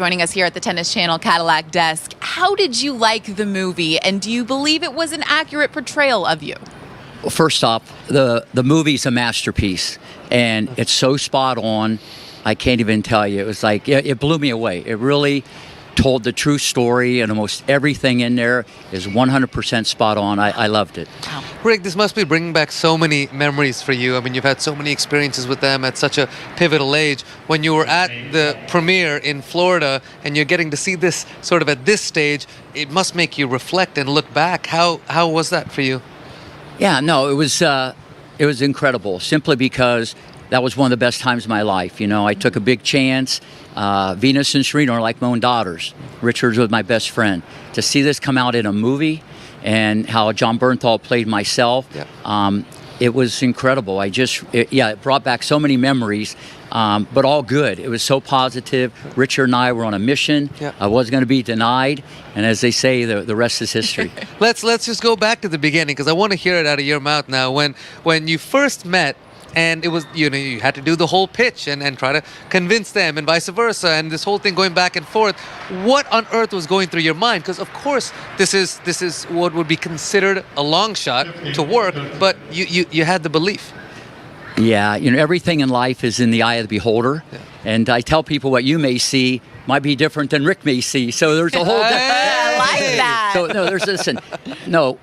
Joining us here at the Tennis Channel Cadillac desk, how did you like the movie, and do you believe it was an accurate portrayal of you? Well, first off, the movie's a masterpiece, and it's so spot on. I can't even tell you. It was like, it blew me away. It really told the true story, and almost everything in there is 100% spot on. I loved it. Wow. Rick, this must be bringing back so many memories for you. I mean, you've had so many experiences with them at such a pivotal age. When you were at the premiere in Florida and you're getting to see this sort of at this stage, it must make you reflect and look back. How was that for you? Yeah, no, it was incredible, simply because that was one of the best times of my life. You know, I took a big chance. Venus and Serena are like my own daughters. Richard was my best friend. To see this come out in a movie and how John Bernthal played myself, it was incredible. It brought back so many memories, but all good. It was so positive. Richard and I were on a mission. I wasn't going to be denied. And as they say, the rest is history. Let's just go back to the beginning, because I want to hear it out of your mouth now. When you first met, and it was, you had to do the whole pitch and try to convince them and vice versa, and this whole thing going back and forth. What on earth was going through your mind? Because of course this is what would be considered a long shot to work, but you had the belief. Yeah, everything in life is in the eye of the beholder. Yeah. And I tell people what you may see might be different than Rick may see. So there's a whole I like that. So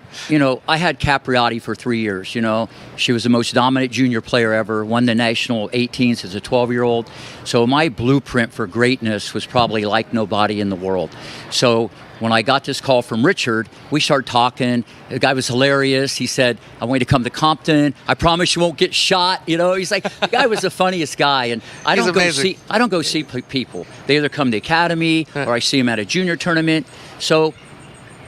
I had Capriati for 3 years. She was the most dominant junior player ever, won the national 18s as a 12-year-old. So my blueprint for greatness was probably like nobody in the world. So when I got this call from Richard, we started talking. The guy was hilarious. He said, I want you to come to Compton. I promise you won't get shot. He's like, the guy was the funniest guy. And I don't go see people. They either come to the academy or I see them at a junior tournament. So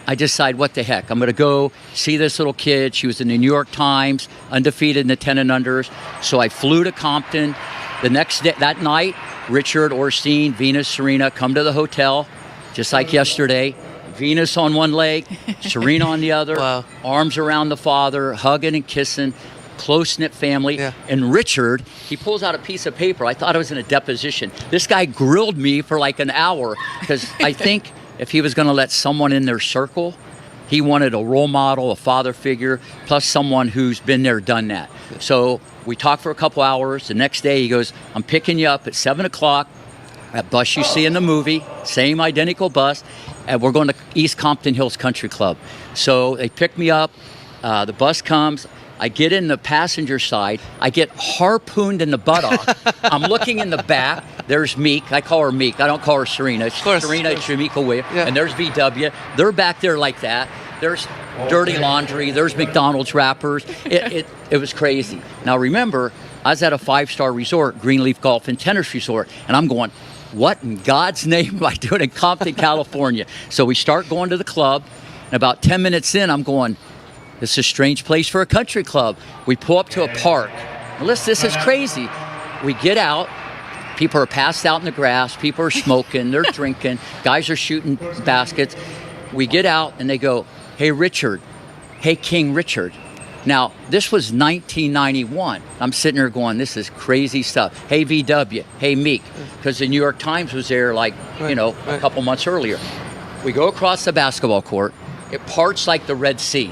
I decide, what the heck? I'm going to go see this little kid. She was in the New York Times, undefeated in the 10 and unders. So I flew to Compton. The next day, that night, Richard, Orstein, Venus, Serena come to the hotel. Just like yesterday, Venus on one leg, Serena on the other, wow. Arms around the father, hugging and kissing, close-knit family. Yeah. And Richard, he pulls out a piece of paper. I thought I was in a deposition. This guy grilled me for like an hour, because I think if he was going to let someone in their circle, he wanted a role model, a father figure, plus someone who's been there, done that. So we talked for a couple hours. The next day he goes, I'm picking you up at 7 o'clock. That bus you see in the movie, same identical bus, and we're going to East Compton Hills Country Club. So they pick me up, the bus comes, I get in the passenger side, I get harpooned in the buttock. I'm looking in the back, there's Meek, I call her Meek, I don't call her Serena. It's Serena, it's Shamika Williams, and there's VW. They're back there like that. There's dirty laundry, there's McDonald's wrappers. It was crazy. Now remember, I was at a 5-star resort, Greenleaf Golf and Tennis Resort, and I'm going, what in God's name am I doing in Compton, California? So we start going to the club, and about 10 minutes in, I'm going, this is a strange place for a country club. We pull up to a park. Listen, this is crazy. We get out. People are passed out in the grass. People are smoking. They're drinking. Guys are shooting baskets. We get out, and they go, hey, Richard. Hey, King Richard. Now, this was 1991. I'm sitting there going, this is crazy stuff. Hey, VW. Hey, Meek. Because the New York Times was there a couple months earlier. We go across the basketball court. It parts like the Red Sea.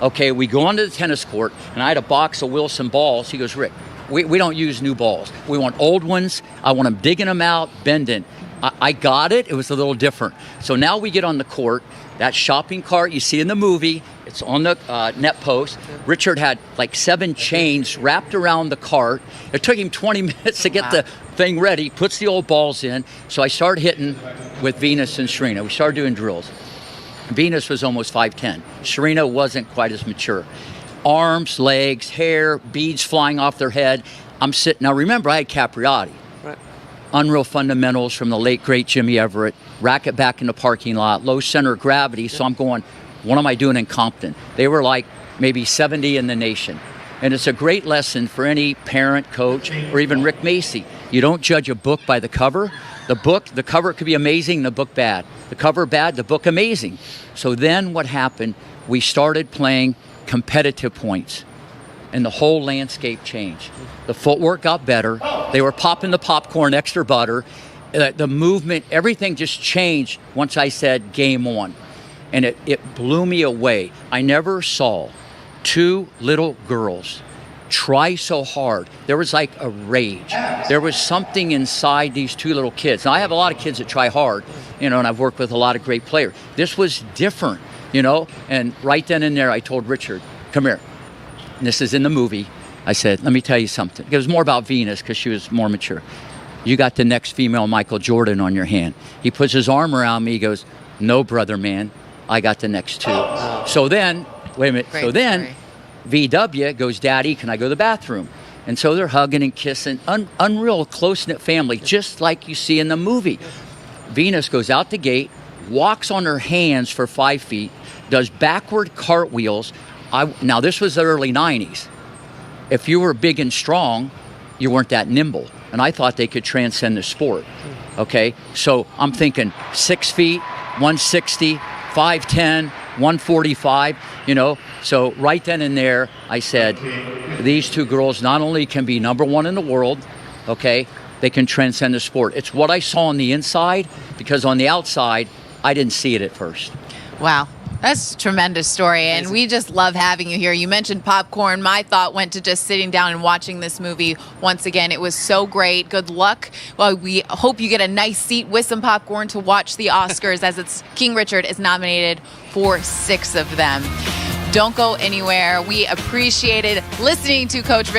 Okay, we go onto the tennis court, and I had a box of Wilson balls. He goes, Rick, we don't use new balls. We want old ones. I want them digging them out, bending. I got it. It was a little different. So now we get on the court. That shopping cart you see in the movie, it's on the net post. Richard had like 7 chains wrapped around the cart. It took him 20 minutes to get the thing ready, puts the old balls in. So I started hitting with Venus and Serena. We started doing drills. Venus was almost 5'10". Serena wasn't quite as mature. Arms, legs, hair, beads flying off their head. I'm sitting. Now remember, I had Capriati. Unreal fundamentals from the late, great Jimmy Everett. Racket back in the parking lot, low center of gravity. So I'm going, what am I doing in Compton? They were like maybe 70 in the nation. And it's a great lesson for any parent, coach, or even Rick Macci. You don't judge a book by the cover. The cover could be amazing, the book bad. The cover bad, the book amazing. So then what happened, we started playing competitive points. And the whole landscape changed. The footwork got better. They were popping the popcorn, extra butter. The movement, everything just changed once I said game on. And it blew me away. I never saw two little girls try so hard. There was like a rage. There was something inside these two little kids. Now, I have a lot of kids that try hard, and I've worked with a lot of great players. This was different, and right then and there, I told Richard, come here. And this is in the movie. I said, let me tell you something. It was more about Venus because she was more mature. You got the next female Michael Jordan on your hand. He puts his arm around me. He goes, no, brother, man. I got the next two. So then, wait a minute. Great so then, story. VW goes, Daddy, can I go to the bathroom? And so they're hugging and kissing. Unreal, close-knit family, just like you see in the movie. Venus goes out the gate, walks on her hands for 5 feet, does backward cartwheels. Now, this was the early 90s. If you were big and strong, you weren't that nimble. And I thought they could transcend the sport. Okay? So I'm thinking 6 feet, 160, 5'10", 145, So right then and there, I said, these two girls not only can be number one in the world, okay, they can transcend the sport. It's what I saw on the inside, because on the outside, I didn't see it at first. Wow. That's a tremendous story, and we just love having you here. You mentioned popcorn. My thought went to just sitting down and watching this movie once again. It was so great. Good luck. Well, we hope you get a nice seat with some popcorn to watch the Oscars, as King Richard is nominated for 6 of them. Don't go anywhere. We appreciated listening to Coach Rick